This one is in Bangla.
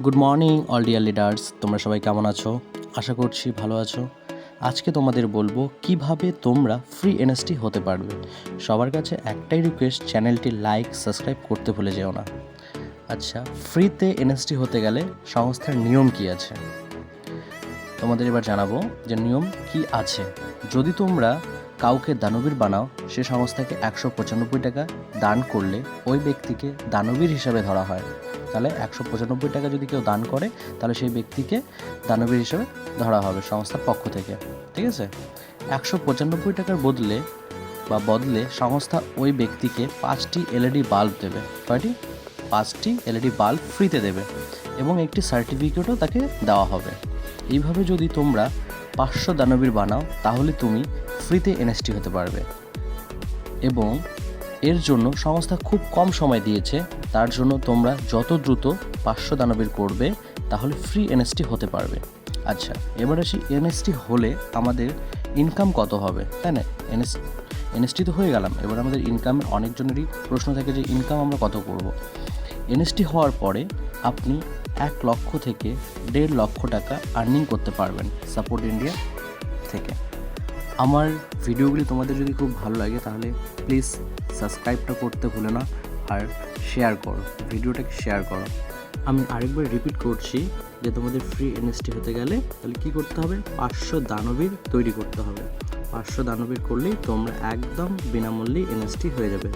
Good morning all deer leaders, তোমরা সবাই কেমন আছো? আশা করছি ভালো আছো। আজকে তোমাদের বলবো কিভাবে তোমরা ফ্রি এনএসটি হতে পারবে। সবার কাছে একটাই রিকোয়েস্ট, চ্যানেলটি লাইক সাবস্ক্রাইব করতে ভুলে যেও না। আচ্ছা, ফ্রিতে এনএসটি হতে গেলে সংস্থার নিয়ম কি আছে তোমাদের এবার জানাবো যে নিয়ম কি আছে। যদি তোমরা কাউকে দানবীর বানাও, সে সংস্থাকে 195 টাকা দান করলে ওই ব্যক্তিকে দানবীর হিসাবে ধরা হয়। তাহলে 195 টাকা যদি কেউ দান করে, তাহলে সেই ব্যক্তিকে দানবীর হিসাবে ধরা হবে সংস্থার পক্ষ থেকে। ঠিক আছে? 195 টাকার বদলে সংস্থা ওই ব্যক্তিকে 5টি এলইডি বাল্ব দেবে। কয়টি? 5টি এলইডি বাল্ব ফ্রিতে দেবে এবং একটি সার্টিফিকেটও তাকে দেওয়া হবে। এইভাবে যদি তোমরা 500 দানবীর বানাও, তাহলে তুমি ফ্রিতে এনএসটি হতে পারবে। এবং এর জন্য সংস্থা খুব কম সময় দিয়েছে, তার জন্য তোমরা যত দ্রুত 500 দানবীর করবে, তাহলে ফ্রি এনএসটি হতে পারবে। আচ্ছা, এবার আসি এনএসটি হলে আমাদের ইনকাম কত হবে, তাই না? এনএসটি তো হয়ে গেলাম, এবার আমাদের ইনকামের অনেকজনেরই প্রশ্ন থাকে যে ইনকাম আমরা কত করব। এনএসটি হওয়ার পরে আপনি 1 লক্ষ থেকে 1.5 লক্ষ টাকা আর্নিং করতে পারবেন সাপোর্ট ইন্ডিয়া থেকে। আমার ভিডিওগুলি তোমাদের যদি খুব ভালো লাগে, তাহলে প্লিজ সাবস্ক্রাইবটা করতে ভুলো না, আর শেয়ার করো, ভিডিওটাকে শেয়ার করো। আমি আরেকবার রিপিট করছি যে তোমাদের ফ্রি এনএসটি হতে গেলে তাহলে কী করতে হবে? 500 দানবীর তৈরি করতে হবে। 500 দানবীর করলেই তোমরা একদম বিনামূল্যে এনএসটি হয়ে যাবে।